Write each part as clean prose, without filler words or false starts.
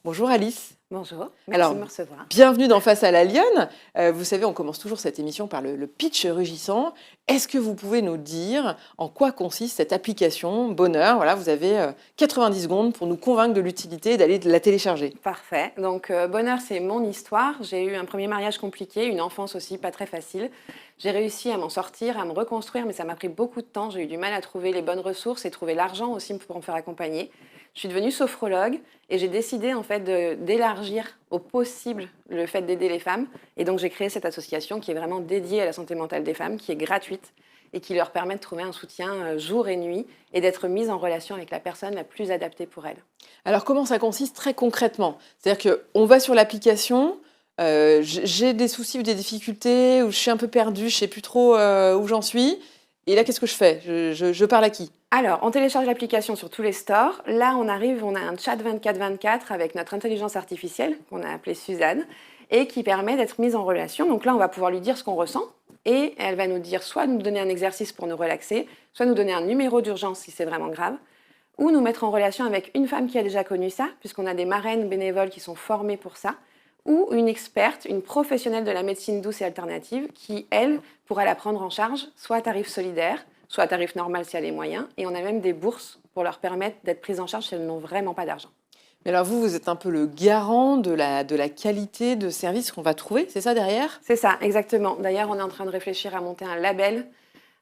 Bonjour Alice. Bonjour, merci Alors, de me recevoir. bienvenue dans Face à la Lionne. Vous savez, on commence toujours cette émission par le pitch rugissant. Est-ce que vous pouvez nous dire en quoi consiste cette application Bonheur? Voilà, vous avez 90 secondes pour nous convaincre de l'utilité et d'aller la télécharger. Parfait. Donc, Bonheur, c'est mon histoire. J'ai eu un premier mariage compliqué, une enfance aussi pas très facile. J'ai réussi à m'en sortir, à me reconstruire, mais ça m'a pris beaucoup de temps. J'ai eu du mal à trouver les bonnes ressources et trouver l'argent aussi pour me faire accompagner. Je suis devenue sophrologue et j'ai décidé en fait d'élargir au possible le fait d'aider les femmes. Et donc, j'ai créé cette association qui est vraiment dédiée à la santé mentale des femmes, qui est gratuite et qui leur permet de trouver un soutien jour et nuit et d'être mise en relation avec la personne la plus adaptée pour elle. Alors, comment ça consiste très concrètement? C'est-à-dire qu'on va sur l'application, j'ai des soucis ou des difficultés, ou je suis un peu perdue, je ne sais plus trop où j'en suis. Et là, qu'est-ce que je fais? Je parle à qui? Alors, on télécharge l'application sur tous les stores. Là, on a un chat 24/24 avec notre intelligence artificielle, qu'on a appelée Suzanne, et qui permet d'être mise en relation. Donc là, on va pouvoir lui dire ce qu'on ressent, et elle va nous dire soit nous donner un exercice pour nous relaxer, soit nous donner un numéro d'urgence si c'est vraiment grave, ou nous mettre en relation avec une femme qui a déjà connu ça, puisqu'on a des marraines bénévoles qui sont formées pour ça, ou une experte, une professionnelle de la médecine douce et alternative, qui, elle, pourra la prendre en charge, soit à tarif solidaire, soit à tarif normal si elle a les moyens. Et on a même des bourses pour leur permettre d'être prises en charge si elles n'ont vraiment pas d'argent. Mais alors vous êtes un peu le garant de la qualité de service qu'on va trouver, c'est ça derrière? C'est ça, exactement. D'ailleurs, on est en train de réfléchir à monter un label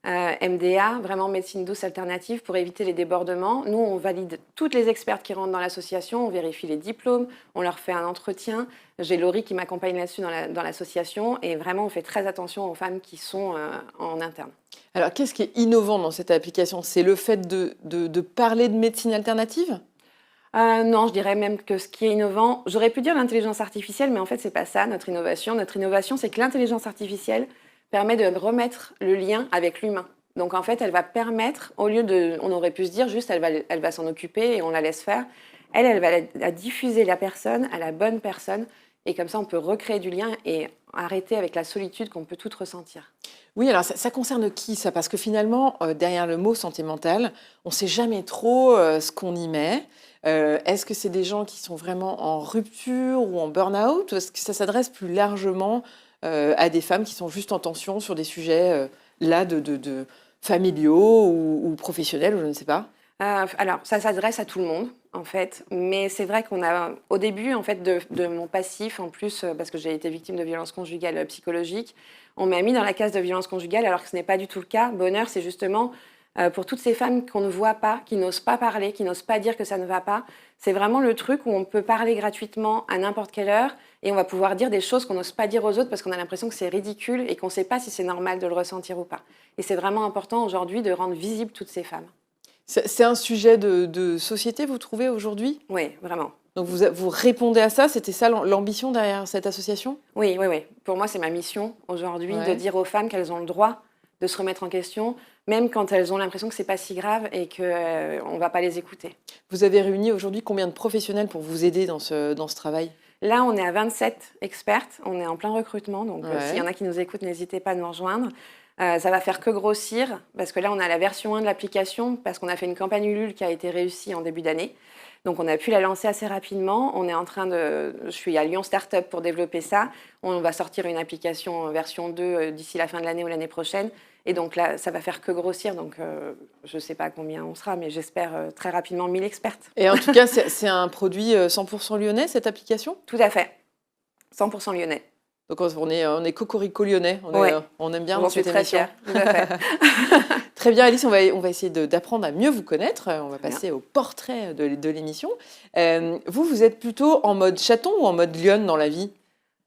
MDA, vraiment médecine douce alternative, pour éviter les débordements. Nous, on valide toutes les expertes qui rentrent dans l'association, on vérifie les diplômes, on leur fait un entretien. J'ai Laurie qui m'accompagne là-dessus dans l'association, et vraiment, on fait très attention aux femmes qui sont en interne. Alors, qu'est-ce qui est innovant dans cette application? C'est le fait de parler de médecine alternative? Non, je dirais même que ce qui est innovant, j'aurais pu dire l'intelligence artificielle, mais en fait, c'est pas ça, notre innovation. Notre innovation, c'est que l'intelligence artificielle permet de remettre le lien avec l'humain. Donc, en fait, elle va permettre, au lieu de, on aurait pu se dire juste, elle va s'en occuper et on la laisse faire. Elle va la diffuser la personne à la bonne personne. Et comme ça, on peut recréer du lien et arrêter avec la solitude qu'on peut toutes ressentir. Oui, alors ça concerne qui ça? Parce que finalement, derrière le mot santé mentale, on ne sait jamais trop ce qu'on y met. Est-ce que c'est des gens qui sont vraiment en rupture ou en burn-out? Ou est-ce que ça s'adresse plus largement à des femmes qui sont juste en tension sur des sujets là de familiaux ou professionnels, ou je ne sais pas? Alors, ça s'adresse à tout le monde, en fait. Mais c'est vrai qu'on a, au début, en fait, de mon passif, en plus, parce que j'ai été victime de violences conjugales psychologiques, on m'a mis dans la case de violence conjugale, alors que ce n'est pas du tout le cas. Bonheur, c'est justement pour toutes ces femmes qu'on ne voit pas, qui n'osent pas parler, qui n'osent pas dire que ça ne va pas. C'est vraiment le truc où on peut parler gratuitement à n'importe quelle heure et on va pouvoir dire des choses qu'on n'ose pas dire aux autres parce qu'on a l'impression que c'est ridicule et qu'on ne sait pas si c'est normal de le ressentir ou pas. Et c'est vraiment important aujourd'hui de rendre visibles toutes ces femmes. C'est un sujet de société, vous trouvez, aujourd'hui? Oui, vraiment. Donc vous répondez à ça, c'était ça l'ambition derrière cette association? Oui, oui, oui. Pour moi, c'est ma mission aujourd'hui de Ouais. dire aux femmes qu'elles ont le droit de se remettre en question, même quand elles ont l'impression que c'est pas si grave et qu'on ne va pas les écouter. Vous avez réuni aujourd'hui combien de professionnels pour vous aider dans ce travail? Là, on est à 27 expertes, on est en plein recrutement, donc s'il y en Ouais. a qui nous écoutent, n'hésitez pas à nous rejoindre. Ça va faire que grossir, parce que là, on a la version 1 de l'application, parce qu'on a fait une campagne Ulule qui a été réussie en début d'année. Donc, on a pu la lancer assez rapidement. Je suis à Lyon Startup pour développer ça. On va sortir une application version 2 d'ici la fin de l'année ou l'année prochaine. Et donc là, ça va faire que grossir. Donc, je ne sais pas combien on sera, mais j'espère très rapidement 1000 expertes. Et en tout cas, c'est un produit 100% lyonnais, cette application? Tout à fait. 100% lyonnais. Donc on est cocorico lyonnais, Ouais. on aime bien J'en dans suis cette très émission. fière. Tout à fait. Très bien, Alice, on va essayer d'apprendre à mieux vous connaître. On va Très bien. passer au portrait de l'émission. Vous êtes plutôt en mode chaton ou en mode lionne dans la vie?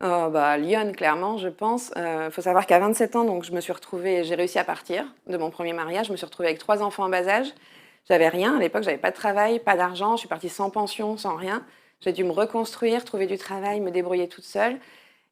Oh, bah, Lyon, clairement, je pense. Faut savoir qu'à 27 ans, donc, je me suis retrouvée, j'ai réussi à partir de mon premier mariage. Je me suis retrouvée avec 3 enfants en bas âge. J'avais rien. À l'époque, j'avais pas de travail, pas d'argent. Je suis partie sans pension, sans rien. J'ai dû me reconstruire, trouver du travail, me débrouiller toute seule.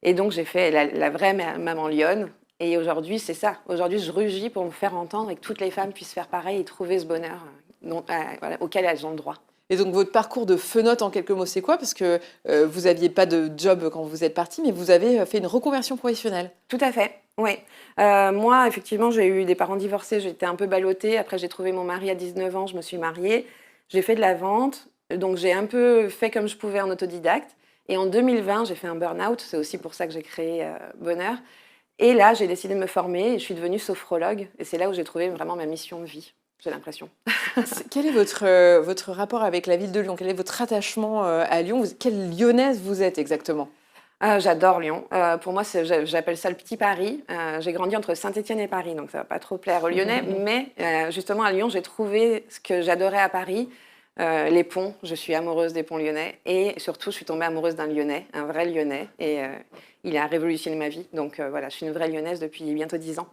Et donc, j'ai fait la vraie maman lionne. Et aujourd'hui, c'est ça. Aujourd'hui, je rugis pour me faire entendre et que toutes les femmes puissent faire pareil et trouver ce bonheur voilà, auquel elles ont le droit. Et donc votre parcours de fenote en quelques mots, c'est quoi? Parce que vous n'aviez pas de job quand vous êtes partie, mais vous avez fait une reconversion professionnelle. Tout à fait, oui. Moi, effectivement, j'ai eu des parents divorcés, j'étais un peu ballottée. Après, j'ai trouvé mon mari à 19 ans, je me suis mariée. J'ai fait de la vente. Donc j'ai un peu fait comme je pouvais en autodidacte. Et en 2020, j'ai fait un burn-out. C'est aussi pour ça que j'ai créé Bonheur. Et là, j'ai décidé de me former et je suis devenue sophrologue. Et c'est là où j'ai trouvé vraiment ma mission de vie, j'ai l'impression. Quel est votre rapport avec la ville de Lyon? Quel est votre attachement à Lyon? Quelle Lyonnaise vous êtes exactement? J'adore Lyon. Pour moi, j'appelle ça le petit Paris. J'ai grandi entre Saint-Étienne et Paris, donc ça va pas trop plaire aux Lyonnais. Mais justement, à Lyon, j'ai trouvé ce que j'adorais à Paris. Les ponts, je suis amoureuse des ponts lyonnais. Et surtout, je suis tombée amoureuse d'un Lyonnais, un vrai Lyonnais. Et il a révolutionné ma vie. Donc voilà, je suis une vraie Lyonnaise depuis bientôt 10 ans.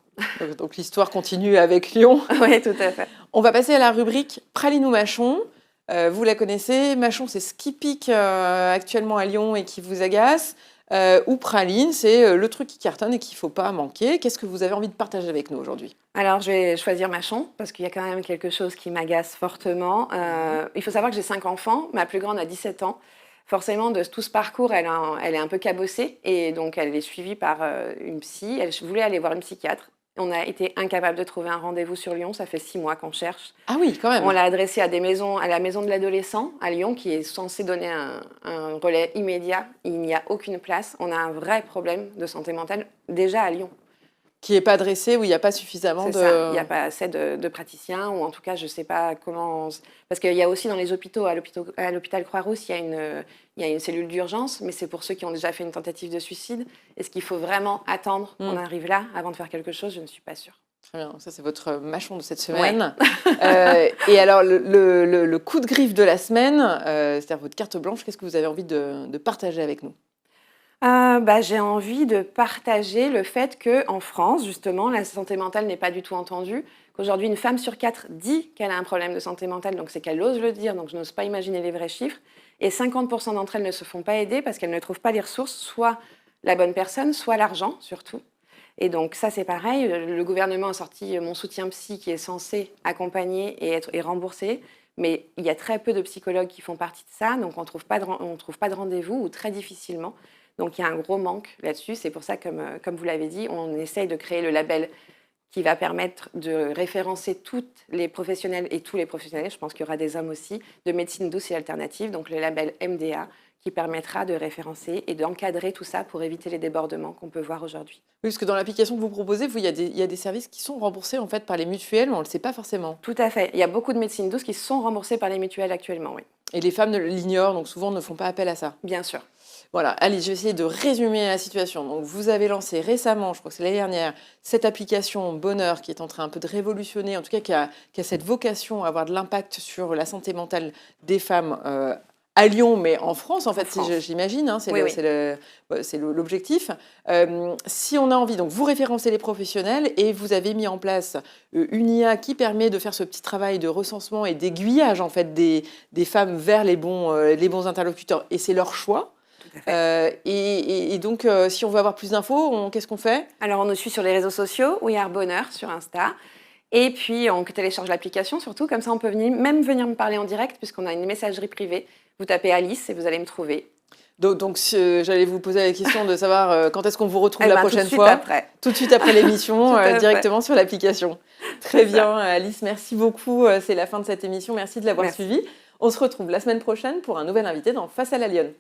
Donc l'histoire continue avec Lyon. Oui, tout à fait. On va passer à la rubrique Praline ou Mâchon. Vous la connaissez. Mâchon, c'est ce qui pique actuellement à Lyon et qui vous agace. Ou praline, c'est le truc qui cartonne et qu'il ne faut pas manquer. Qu'est-ce que vous avez envie de partager avec nous aujourd'hui? Alors, je vais choisir Mâchon parce qu'il y a quand même quelque chose qui m'agace fortement. Il faut savoir que j'ai 5 enfants. Ma plus grande a 17 ans. Forcément, de tout ce parcours, elle est un peu cabossée. Et donc, elle est suivie par une psy. Elle voulait aller voir une psychiatre. On a été incapable de trouver un rendez-vous sur Lyon. Ça fait 6 mois qu'on cherche. Ah oui, quand même. On l'a adressée à la maison de l'adolescent à Lyon, qui est censée donner un relais immédiat. Il n'y a aucune place. On a un vrai problème de santé mentale déjà à Lyon. Qui n'est pas dressé, où il n'y a pas suffisamment C'est de... ça. Il n'y a pas assez de praticiens, ou en tout cas, je ne sais pas comment... Parce qu'il y a aussi dans les hôpitaux, à l'hôpital Croix-Rousse, il y a une cellule d'urgence, mais c'est pour ceux qui ont déjà fait une tentative de suicide. Est-ce qu'il faut vraiment attendre qu'on arrive là avant de faire quelque chose? Je ne suis pas sûre. Très bien, ça c'est votre mâchon de cette semaine. Ouais. Et alors, le coup de griffe de la semaine, c'est-à-dire votre carte blanche, qu'est-ce que vous avez envie de partager avec nous? J'ai envie de partager le fait qu'en France, justement, la santé mentale n'est pas du tout entendue. Qu'aujourd'hui, une femme sur 4 dit qu'elle a un problème de santé mentale, donc c'est qu'elle ose le dire, donc je n'ose pas imaginer les vrais chiffres. Et 50% d'entre elles ne se font pas aider parce qu'elles ne trouvent pas les ressources, soit la bonne personne, soit l'argent, surtout. Et donc ça, c'est pareil. Le gouvernement a sorti Mon soutien psy qui est censé accompagner et rembourser. Mais il y a très peu de psychologues qui font partie de ça, donc on trouve pas de rendez-vous ou très difficilement. Donc il y a un gros manque là-dessus. C'est pour ça, comme vous l'avez dit, on essaye de créer le label qui va permettre de référencer toutes les professionnels et tous les professionnels, je pense qu'il y aura des hommes aussi, de médecine douce et alternative, donc le label MDA, qui permettra de référencer et d'encadrer tout ça pour éviter les débordements qu'on peut voir aujourd'hui. Oui, parce que dans l'application que vous proposez, il y a des services qui sont remboursés en fait par les mutuelles, mais on ne le sait pas forcément. Tout à fait. Il y a beaucoup de médecine douce qui sont remboursées par les mutuelles actuellement, oui. Et les femmes l'ignorent, donc souvent ne font pas appel à ça. Bien sûr. Voilà, allez, je vais essayer de résumer la situation. Donc, vous avez lancé récemment, je crois que c'est l'année dernière, cette application Bonheur qui est en train un peu de révolutionner, en tout cas qui a cette vocation à avoir de l'impact sur la santé mentale des femmes à Lyon, mais en France, en fait, j'imagine, hein, c'est oui, l'objectif. Si on a envie, donc vous référencez les professionnels et vous avez mis en place une IA qui permet de faire ce petit travail de recensement et d'aiguillage en fait, des femmes vers les bons interlocuteurs, et c'est leur choix. Et donc, si on veut avoir plus d'infos, qu'est-ce qu'on fait? Alors, on nous suit sur les réseaux sociaux, We Are Bonheur sur Insta. Et puis, on télécharge l'application surtout. Comme ça, on peut même venir me parler en direct puisqu'on a une messagerie privée. Vous tapez Alice et vous allez me trouver. Donc j'allais vous poser la question de savoir quand est-ce qu'on vous retrouve la prochaine fois. Tout de suite après l'émission, directement sur l'application. Très bien, Alice, merci beaucoup. C'est la fin de cette émission. Merci de l'avoir suivi. On se retrouve la semaine prochaine pour un nouvel invité dans Face à la Lionne.